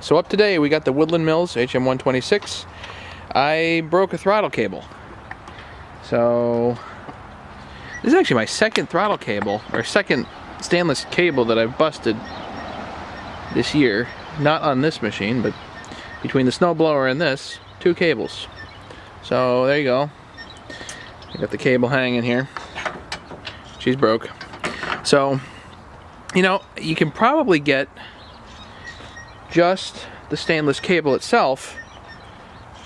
So up today we got the Woodland Mills HM126. I broke a throttle cable. So this is actually my second throttle cable, or second stainless cable that I've busted this year. Not on this machine, but between the snowblower and this, 2 cables. So there you go. I got the cable hanging here. She's broke. So, you know, you can probably get just the stainless cable itself,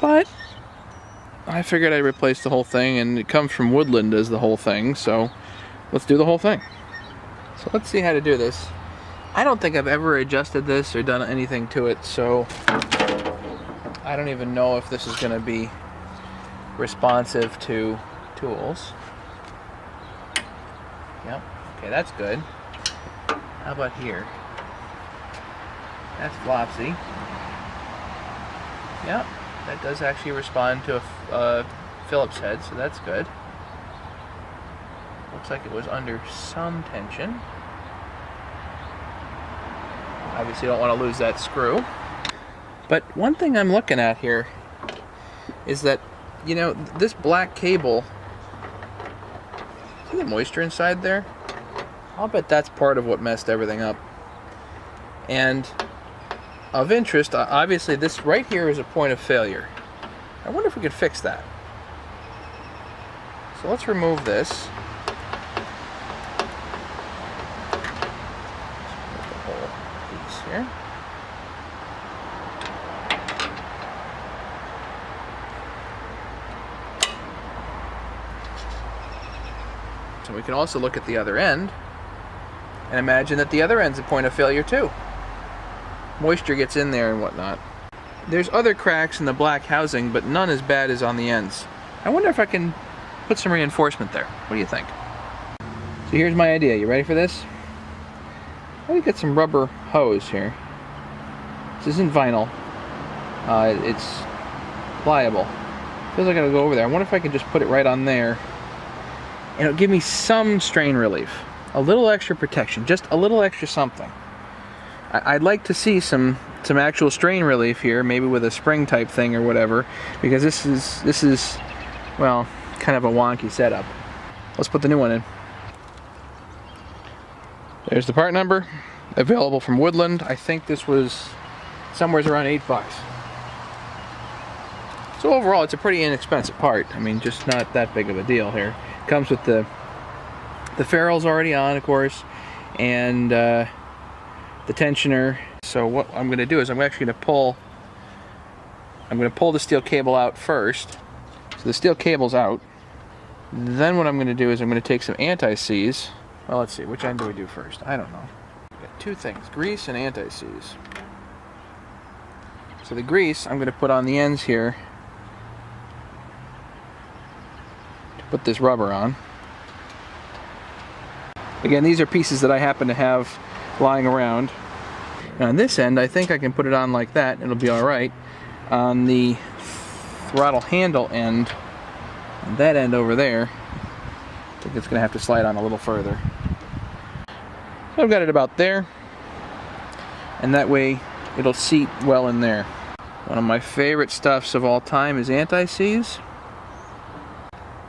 but I figured I'd replace the whole thing, and it comes from Woodland as the whole thing, so let's do the whole thing. So let's see how to do this. I don't think I've ever adjusted this or done anything to it, so I don't even know if this is going to be responsive to tools. Yep, okay, that's good. How about here? That's flopsy. Yep, that does actually respond to a Phillips head, so that's good. Looks like it was under some tension. Obviously don't want to lose that screw. But one thing I'm looking at here is that, you know, this black cable, see the moisture inside there? I'll bet that's part of what messed everything up. And of interest, obviously this right here is a point of failure. I wonder if we could fix that. So let's remove this. The whole piece here. So we can also look at the other end and imagine that the other end's a point of failure too. Moisture gets in there and whatnot. There's other cracks in the black housing, but none as bad as on the ends. I wonder if I can put some reinforcement there. What do you think? So here's my idea. You ready for this? Let me get some rubber hose here. This isn't vinyl. It's pliable. Feels like I gotta go over there. I wonder if I can just put it right on there, and it'll give me some strain relief. A little extra protection. Just a little extra something. I'd like to see some actual strain relief here, maybe with a spring type thing or whatever, because this is well, kind of a wonky setup. Let's put the new one in. There's the part number, available from Woodland. I think this was somewhere around $8. So overall, it's a pretty inexpensive part. I mean, just not that big of a deal here. Comes with the ferrules already on, of course, and the tensioner. So what I'm going to do is I'm actually going to pull the steel cable out first. So the steel cable's out. Then what I'm going to do is I'm going to take some anti-seize. Well, let's see, which end do we do first? I don't know. Got 2 things, grease and anti-seize. So the grease I'm going to put on the ends here to put this rubber on. Again, these are pieces that I happen to have lying around. Now on this end, I think I can put it on like that, it'll be alright. On the throttle handle end, on that end over there, I think it's going to have to slide on a little further. So I've got it about there, and that way it'll seat well in there. One of my favorite stuffs of all time is anti-seize.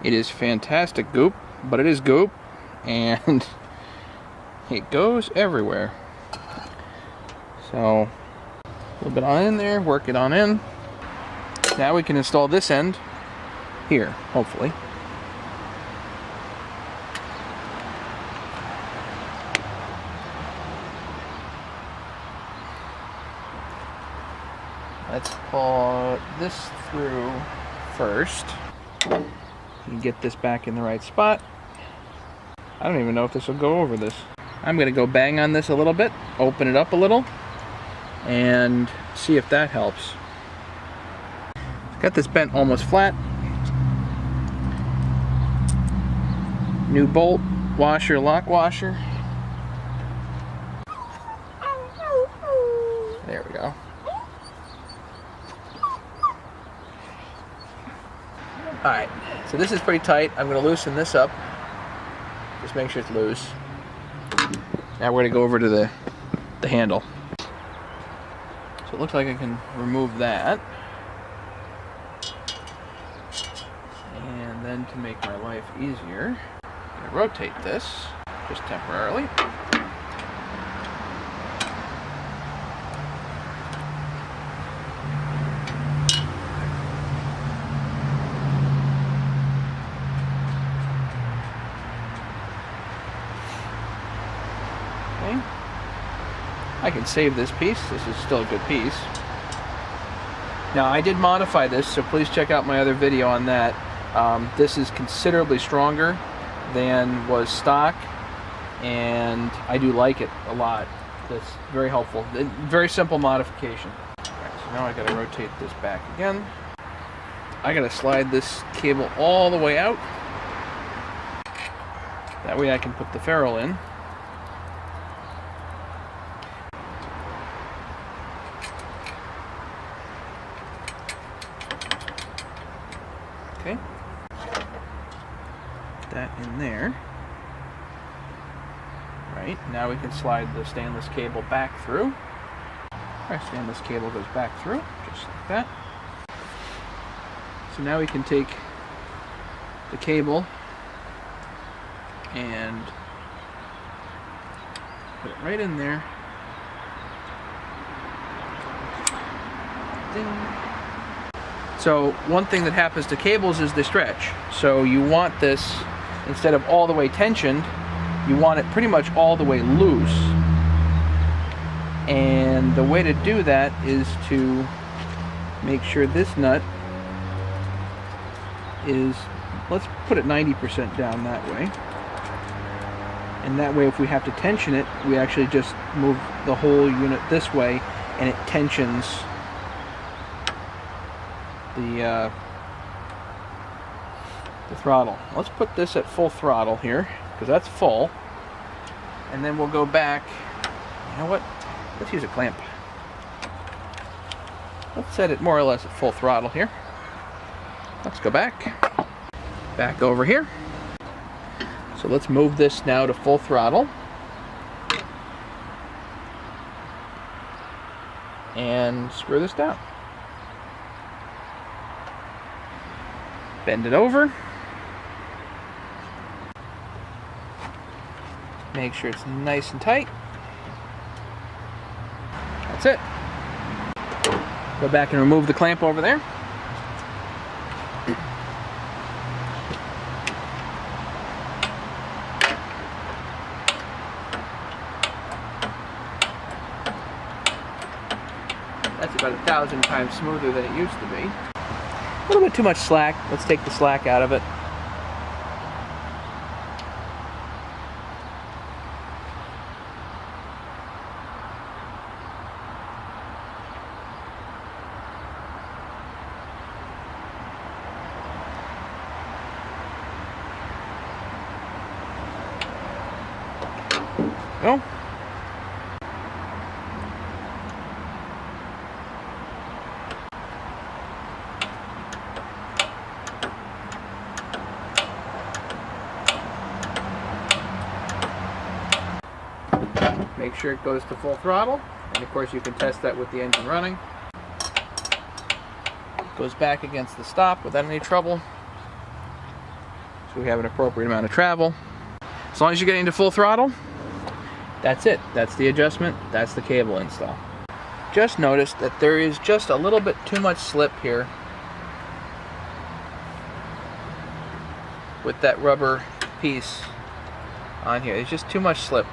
It is fantastic goop, but it is goop, and it goes everywhere. So a little bit on in there, work it on in. Now we can install this end here, hopefully. Let's pull this through first. And get this back in the right spot. I don't even know if this will go over this. I'm going to go bang on this a little bit, open it up a little, and see if that helps. Got this bent almost flat. New bolt, washer, lock washer. There we go. Alright, so this is pretty tight. I'm going to loosen this up. Just make sure it's loose. Now we're going to go over to the handle. So it looks like I can remove that. And then to make my life easier, I'm going to rotate this just temporarily. Okay. I can save this piece. This is still a good piece. Now, I did modify this, so please check out my other video on that. This is considerably stronger than was stock, and I do like it a lot. That's very helpful. Very simple modification. Right, so now I gotta rotate this back again. I gotta slide this cable all the way out. That way I can put the ferrule in. Okay. Put that in there. Right, now we can slide the stainless cable back through. Our stainless cable goes back through, just like that. So now we can take the cable and put it right in there. Ding. So one thing that happens to cables is they stretch. So you want this, instead of all the way tensioned, you want it pretty much all the way loose. And the way to do that is to make sure this nut is, let's put it 90% down that way. And that way, if we have to tension it, we actually just move the whole unit this way and it tensions the throttle. Let's put this at full throttle here, because that's full. And then we'll go back. You know what? Let's use a clamp. Let's set it more or less at full throttle here. Let's go back. Back over here. So let's move this now to full throttle. And screw this down. Bend it over. Make sure it's nice and tight. That's it. Go back and remove the clamp over there. That's about 1,000 times smoother than it used to be. A little bit too much slack. Let's take the slack out of it. Go. Make sure it goes to full throttle, and of course you can test that with the engine running. It goes back against the stop without any trouble, so we have an appropriate amount of travel. As long as you're getting to full throttle, that's it. That's the adjustment. That's the cable install. Just notice that there is just a little bit too much slip here with that rubber piece on here. There's just too much slip.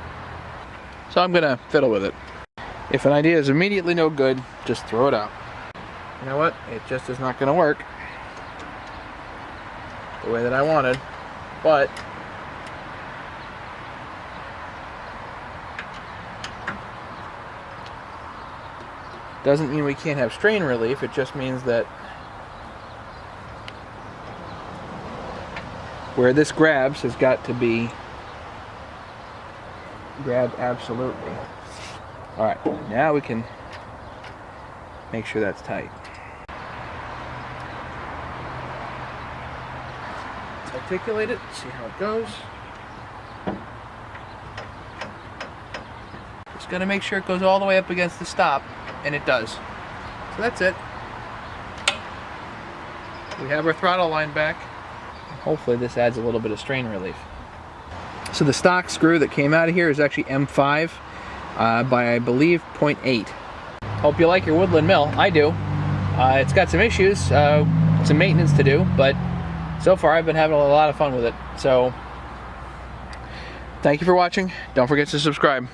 So I'm gonna fiddle with it. If an idea is immediately no good, just throw it out. You know what? It just is not gonna work the way that I wanted, but doesn't mean we can't have strain relief. It just means that where this grabs has got to be grabbed absolutely. Alright, now we can make sure that's tight. Let's articulate it, see how it goes. Just gotta make sure it goes all the way up against the stop, and it does. So that's it. We have our throttle line back. Hopefully this adds a little bit of strain relief. So the stock screw that came out of here is actually M5 by, I believe, 0.8. Hope you like your Woodland mill. I do. It's got some issues, some maintenance to do, but so far I've been having a lot of fun with it. So thank you for watching. Don't forget to subscribe.